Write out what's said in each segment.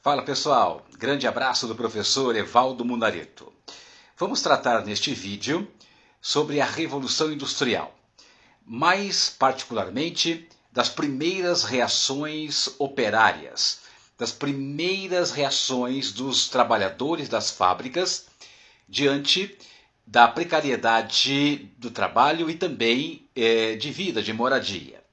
Fala pessoal, grande abraço do professor Evaldo Mundareto. Vamos tratar neste vídeo sobre a Revolução Industrial, mais particularmente das primeiras reações operárias, das primeiras reações dos trabalhadores das fábricas diante da precariedade do trabalho e também de vida, de moradia.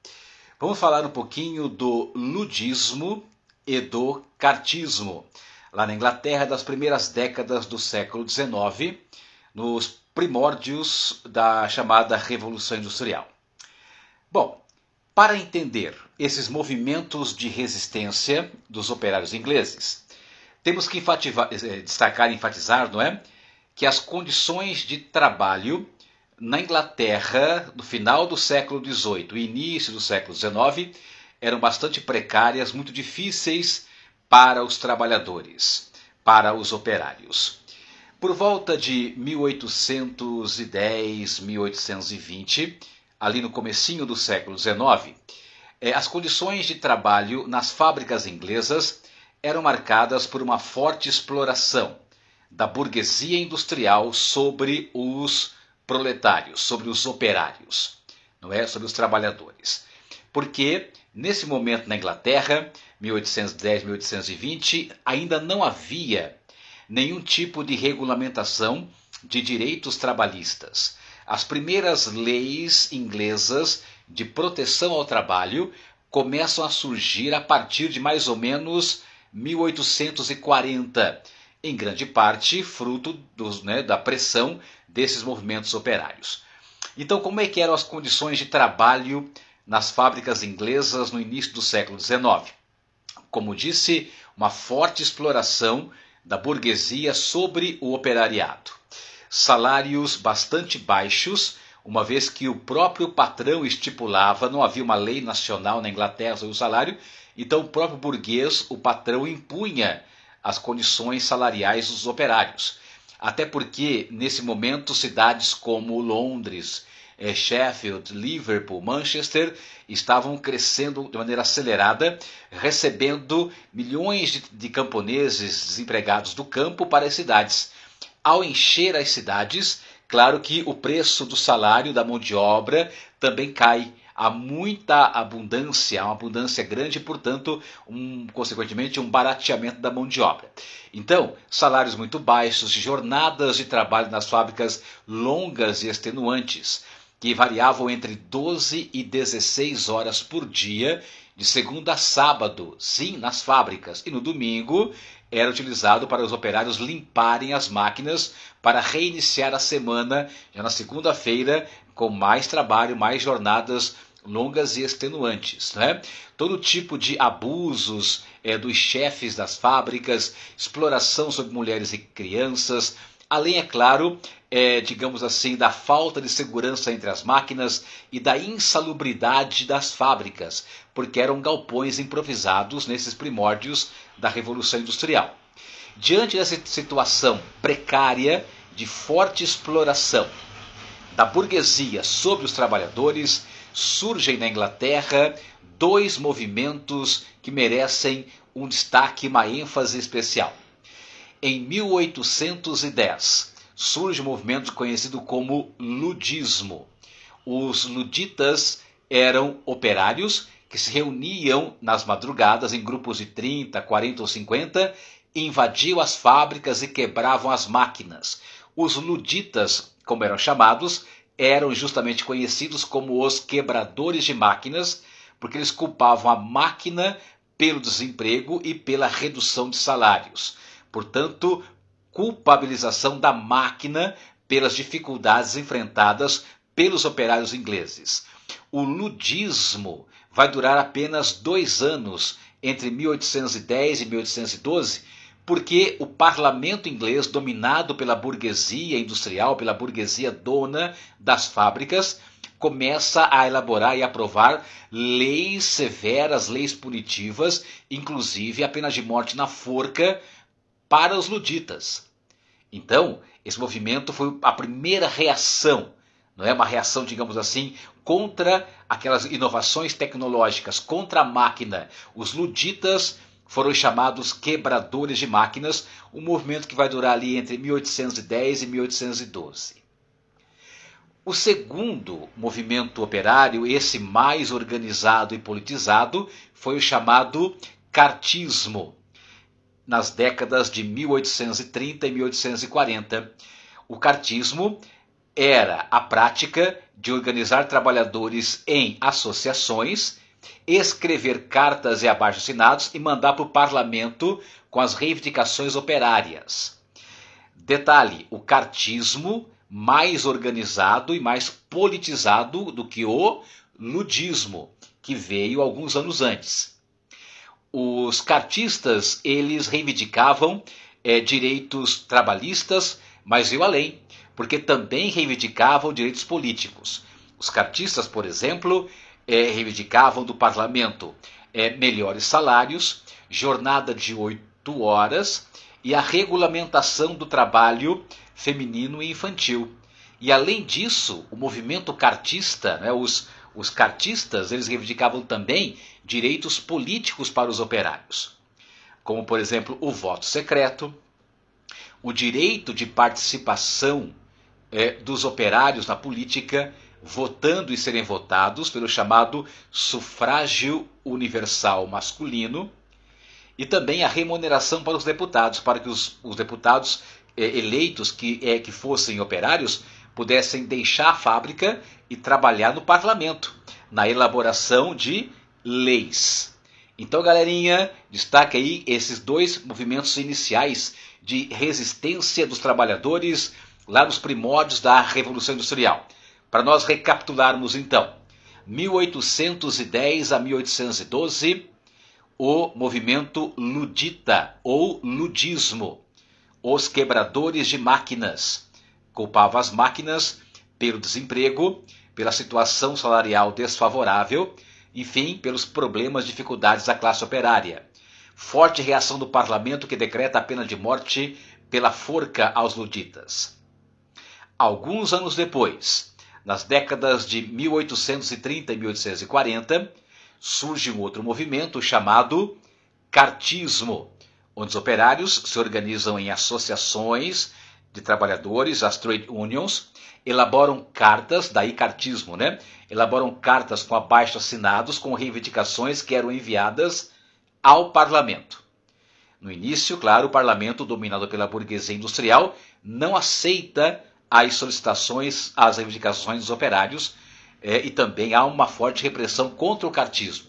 Vamos falar um pouquinho do ludismo e do cartismo, lá na Inglaterra das primeiras décadas do século XIX, nos primórdios da chamada Revolução Industrial. Bom, para entender esses movimentos de resistência dos operários ingleses, temos que enfatizar, não é, que as condições de trabalho na Inglaterra, no final do século XVIII e início do século XIX, eram bastante precárias, muito difíceis para os trabalhadores, para os operários. Por volta de 1810, 1820, ali no comecinho do século XIX, as condições de trabalho nas fábricas inglesas eram marcadas por uma forte exploração da burguesia industrial sobre os proletários, sobre os operários, não é? Sobre os trabalhadores. Porque nesse momento na Inglaterra, 1810, 1820, ainda não havia nenhum tipo de regulamentação de direitos trabalhistas. As primeiras leis inglesas de proteção ao trabalho começam a surgir a partir de mais ou menos 1840, em grande parte fruto da pressão desses movimentos operários. Então, como é que eram as condições de trabalho nas fábricas inglesas no início do século XIX? Como disse, uma forte exploração da burguesia sobre o operariado. Salários bastante baixos, uma vez que o próprio patrão estipulava, não havia uma lei nacional na Inglaterra sobre o salário, então o próprio burguês, o patrão, impunha as condições salariais dos operários. Até porque, nesse momento, cidades como Londres, Sheffield, Liverpool, Manchester estavam crescendo de maneira acelerada, recebendo milhões de camponeses desempregados do campo para as cidades. Ao encher as cidades, claro que o preço do salário da mão de obra também cai. Há muita abundância, uma abundância grande, e, portanto, consequentemente, um barateamento da mão de obra. Então, salários muito baixos, jornadas de trabalho nas fábricas longas e extenuantes, que variavam entre 12 e 16 horas por dia, de segunda a sábado, sim, nas fábricas. E no domingo era utilizado para os operários limparem as máquinas para reiniciar a semana, já na segunda-feira, com mais trabalho, mais jornadas longas e extenuantes, né? Todo tipo de abusos dos chefes das fábricas, exploração sobre mulheres e crianças, além, é claro, digamos assim, da falta de segurança entre as máquinas e da insalubridade das fábricas, porque eram galpões improvisados nesses primórdios da Revolução Industrial. Diante dessa situação precária de forte exploração da burguesia sobre os trabalhadores, surgem na Inglaterra dois movimentos que merecem um destaque, uma ênfase especial. Em 1810, surge um movimento conhecido como ludismo. Os luditas eram operários que se reuniam nas madrugadas em grupos de 30, 40 ou 50, invadiam as fábricas e quebravam as máquinas. Os luditas, como eram chamados, eram justamente conhecidos como os quebradores de máquinas, porque eles culpavam a máquina pelo desemprego e pela redução de salários. Portanto, culpabilização da máquina pelas dificuldades enfrentadas pelos operários ingleses. O ludismo vai durar apenas 2 anos, entre 1810 e 1812, porque o parlamento inglês, dominado pela burguesia industrial, pela burguesia dona das fábricas, começa a elaborar e aprovar leis severas, leis punitivas, inclusive a pena de morte na forca para os luditas. Então, esse movimento foi a primeira reação, não é uma reação, digamos assim, contra aquelas inovações tecnológicas, contra a máquina. Os luditas foram os chamados quebradores de máquinas, um movimento que vai durar ali entre 1810 e 1812. O segundo movimento operário, esse mais organizado e politizado, foi o chamado cartismo, nas décadas de 1830 e 1840. O cartismo era a prática de organizar trabalhadores em associações, escrever cartas e abaixo-assinados e mandar para o parlamento com as reivindicações operárias. Detalhe, o cartismo mais organizado e mais politizado do que o ludismo, que veio alguns anos antes. Os cartistas, eles reivindicavam direitos trabalhistas, mas iam além, porque também reivindicavam direitos políticos. Os cartistas, por exemplo, reivindicavam do parlamento melhores salários, jornada de 8 horas e a regulamentação do trabalho feminino e infantil. E além disso, o movimento cartista, os cartistas, eles reivindicavam também direitos políticos para os operários, como por exemplo o voto secreto, o direito de participação dos operários na política, votando e serem votados pelo chamado sufrágio universal masculino, e também a remuneração para os deputados, para que os deputados eleitos que fossem operários pudessem deixar a fábrica e trabalhar no parlamento, na elaboração de leis. Então, galerinha, destaque aí esses dois movimentos iniciais de resistência dos trabalhadores lá nos primórdios da Revolução Industrial. Para nós recapitularmos então, 1810 a 1812, o movimento ludita ou ludismo, os quebradores de máquinas, culpava as máquinas pelo desemprego, pela situação salarial desfavorável, enfim, pelos problemas e dificuldades da classe operária. Forte reação do parlamento que decreta a pena de morte pela forca aos luditas. Alguns anos depois, nas décadas de 1830 e 1840, surge um outro movimento chamado cartismo, onde os operários se organizam em associações de trabalhadores, as trade unions, elaboram cartas, daí cartismo, elaboram cartas com abaixo-assinados com reivindicações que eram enviadas ao parlamento. No início, claro, o parlamento, dominado pela burguesia industrial, não aceita as solicitações, as reivindicações dos operários, e também há uma forte repressão contra o cartismo.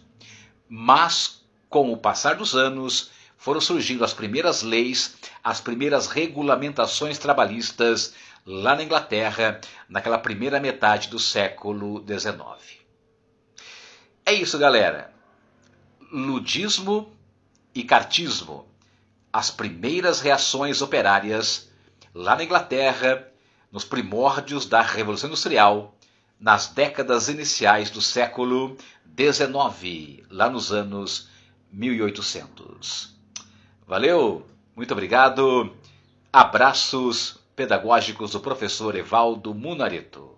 Mas, com o passar dos anos, foram surgindo as primeiras leis, as primeiras regulamentações trabalhistas lá na Inglaterra, naquela primeira metade do século XIX. É isso, galera. Ludismo e cartismo, as primeiras reações operárias lá na Inglaterra, nos primórdios da Revolução Industrial, nas décadas iniciais do século XIX, lá nos anos 1800. Valeu, muito obrigado, abraços pedagógicos do professor Evaldo Munarito.